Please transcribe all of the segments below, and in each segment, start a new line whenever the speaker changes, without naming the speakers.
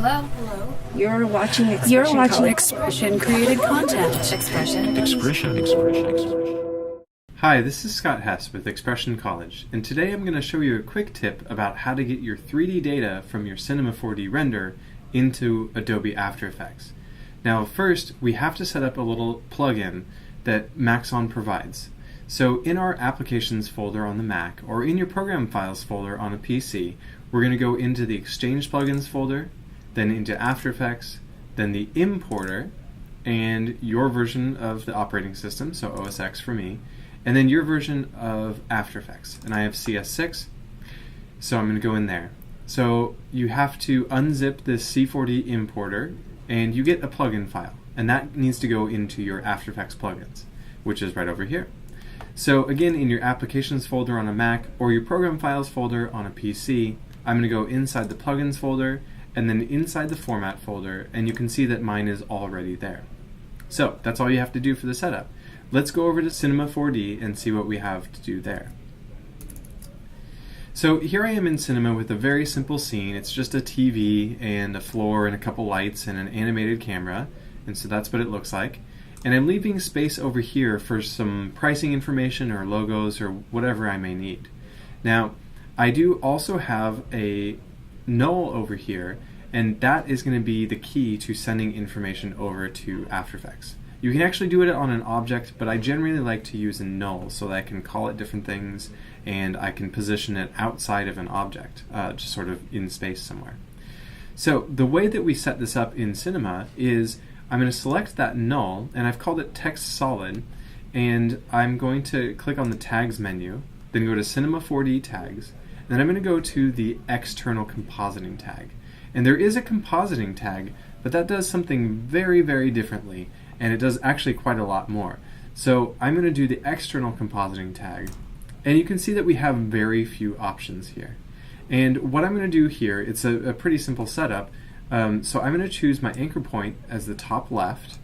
Hello. Hello.
You're watching
Expression created content.
Expression. Hi, this is Scott Hess with Expression College, and today I'm going to show you a quick tip about how to get your 3D data from your Cinema4D render into Adobe After Effects. Now first, we have to set up a little plugin that Maxon provides. So in our Applications folder on the Mac, or in your Program Files folder on a PC, we're going to go into the Exchange Plugins folder, then into After Effects, then the Importer, and your version of the operating system, so OS X for me, and then your version of After Effects. And I have CS6, so I'm going to go in there. So you have to unzip this C4D importer, and you get a plugin file, and that needs to go into your After Effects plugins, which is right over here. So again, in your Applications folder on a Mac, or your Program Files folder on a PC, I'm going to go inside the Plugins folder, and then inside the Format folder, and you can see that mine is already there. So that's all you have to do for the setup. Let's go over to Cinema4D and see what we have to do there. So here I am in Cinema with a very simple scene. It's just a TV and a floor and a couple lights and an animated camera, and so that's what it looks like. And I'm leaving space over here for some pricing information or logos or whatever I may need. Now, I do also have a null over here, and that is going to be the key to sending information over to After Effects. You can actually do it on an object, but I generally like to use a null so that I can call it different things and I can position it outside of an object, just sort of in space somewhere. So the way that we set this up in Cinema is I'm going to select that null, and I've called it text solid, and I'm going to click on the tags menu, then go to Cinema4D tags, and then I'm going to go to the external compositing tag. And there is a compositing tag, but that does something very, very differently, and it does actually quite a lot more. So I'm going to do the external compositing tag, and you can see that we have very few options here. And what I'm going to do here, it's a pretty simple setup. So I'm going to choose my anchor point as the top left,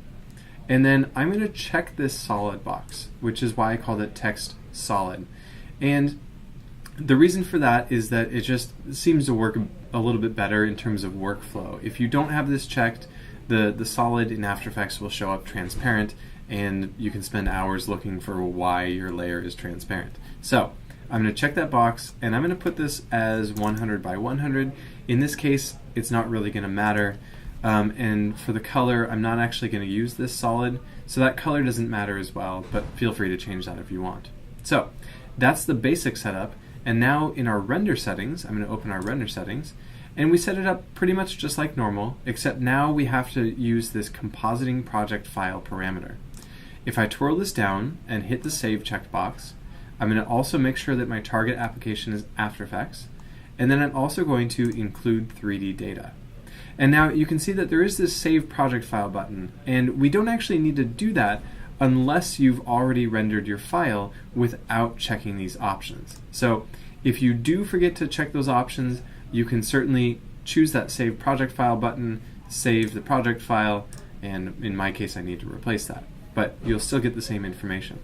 and then I'm going to check this solid box, which is why I called it text solid. And the reason for that is that it just seems to work a little bit better in terms of workflow. If you don't have this checked, the solid in After Effects will show up transparent, and you can spend hours looking for why your layer is transparent. So I'm going to check that box, and I'm going to put this as 100 by 100. In this case, it's not really going to matter. And for the color, I'm not actually going to use this solid, so that color doesn't matter as well, but feel free to change that if you want. So that's the basic setup. And now in our render settings, I'm going to open our render settings, and we set it up pretty much just like normal, except now we have to use this compositing project file parameter. If I twirl this down and hit the save checkbox, I'm going to also make sure that my target application is After Effects, and then I'm also going to include 3D data. And now you can see that there is this Save Project File button, and we don't actually need to do that unless you've already rendered your file without checking these options. So if you do forget to check those options, you can certainly choose that Save Project File button, save the project file, and in my case I need to replace that. But you'll still get the same information.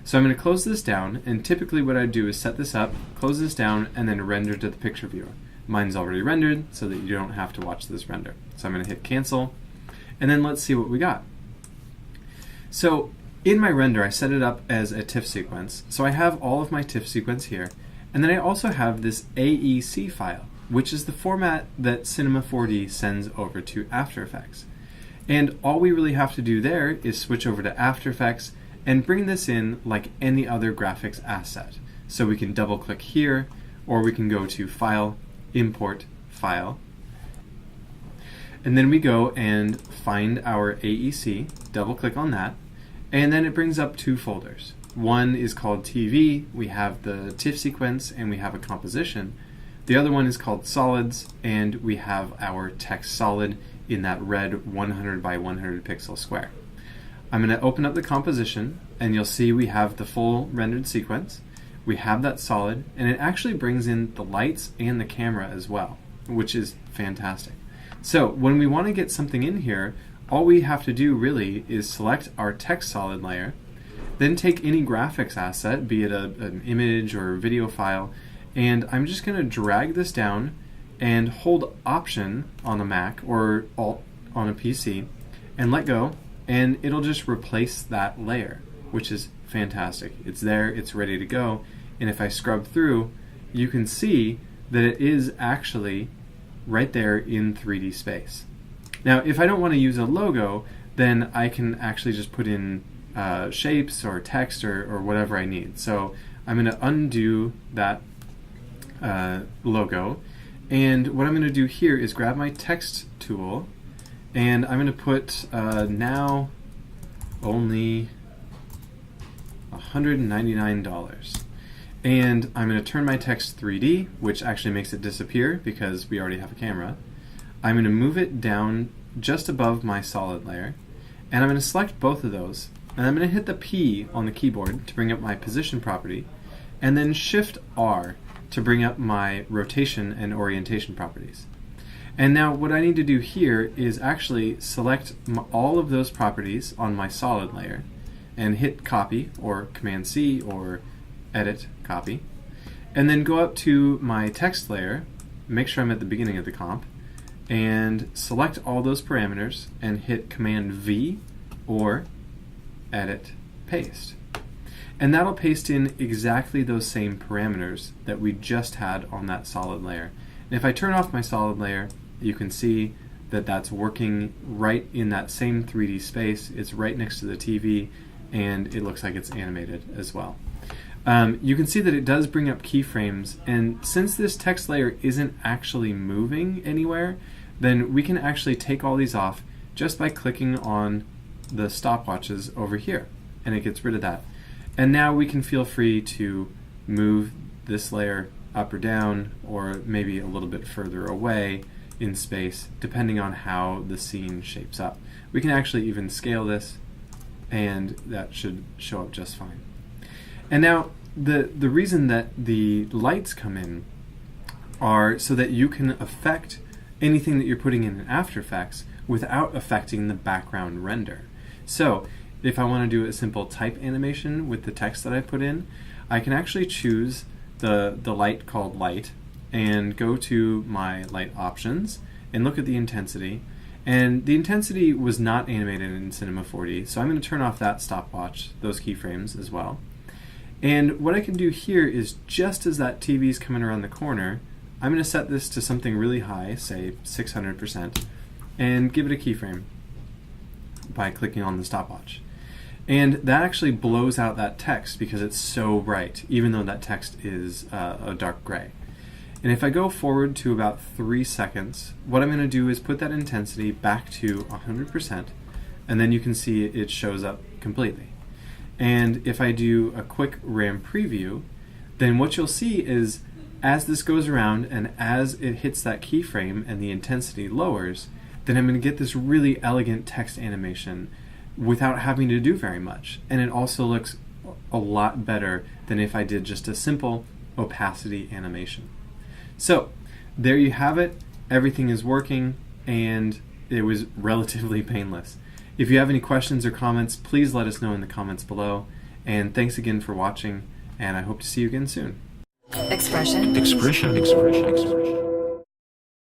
So I'm going to close this down, and typically what I do is set this up, close this down, and then render to the picture viewer. Mine's already rendered so that you don't have to watch this render. So I'm going to hit cancel, and then let's see what we got. So in my render, I set it up as a TIFF sequence. So I have all of my TIFF sequence here, and then I also have this AEC file, which is the format that Cinema4D sends over to After Effects. And all we really have to do there is switch over to After Effects and bring this in like any other graphics asset. So we can double click here, or we can go to File, Import, File, and then we go and find our AEC, double click on that, and then it brings up two folders. One is called TV, we have the TIFF sequence, and we have a composition. The other one is called Solids, and we have our text solid in that red 100 by 100 pixel square. I'm going to open up the composition, and you'll see we have the full rendered sequence. We have that solid, and it actually brings in the lights and the camera as well, which is fantastic. So when we want to get something in here, all we have to do really is select our text solid layer, then take any graphics asset, be it an image or video file, and I'm just going to drag this down and hold Option on a Mac or Alt on a PC and let go, and it'll just replace that layer, which is fantastic. It's there, it's ready to go, and if I scrub through, you can see that it is actually right there in 3D space. Now, if I don't want to use a logo, then I can actually just put in shapes or text or whatever I need. So I'm going to undo that logo, and what I'm going to do here is grab my text tool, and I'm going to put now only $199. And I'm going to turn my text 3D, which actually makes it disappear because we already have a camera. I'm going to move it down just above my solid layer, and I'm going to select both of those, and I'm going to hit the P on the keyboard to bring up my position property, and then Shift R to bring up my rotation and orientation properties. And now what I need to do here is actually select all of those properties on my solid layer and hit Copy or Command C or Edit, Copy, and then go up to my text layer, make sure I'm at the beginning of the comp, and select all those parameters and hit Command V or Edit, Paste. And that'll paste in exactly those same parameters that we just had on that solid layer. And if I turn off my solid layer, you can see that that's working right in that same 3D space. It's right next to the TV, and it looks like it's animated as well. You can see that it does bring up keyframes, and since this text layer isn't actually moving anywhere, then we can actually take all these off just by clicking on the stopwatches over here, and it gets rid of that. And now we can feel free to move this layer up or down, or maybe a little bit further away in space, depending on how the scene shapes up. We can actually even scale this, and that should show up just fine. And now, the reason that the lights come in are so that you can affect anything that you're putting in After Effects without affecting the background render. So, if I want to do a simple type animation with the text that I put in, I can actually choose the light called Light and go to my light options and look at the intensity. And the intensity was not animated in Cinema4D, so I'm going to turn off that stopwatch, those keyframes as well. And what I can do here is, just as that TV is coming around the corner, I'm going to set this to something really high, say 600%, and give it a keyframe by clicking on the stopwatch. And that actually blows out that text because it's so bright, even though that text is a dark gray. And if I go forward to about 3 seconds, what I'm going to do is put that intensity back to 100%, and then you can see it shows up completely. And if I do a quick RAM preview, then what you'll see is, as this goes around and as it hits that keyframe and the intensity lowers, then I'm going to get this really elegant text animation without having to do very much. And it also looks a lot better than if I did just a simple opacity animation. So there you have it. Everything is working, and it was relatively painless. If you have any questions or comments, please let us know in the comments below. And thanks again for watching, and I hope to see you again soon.
Expression.
Expression.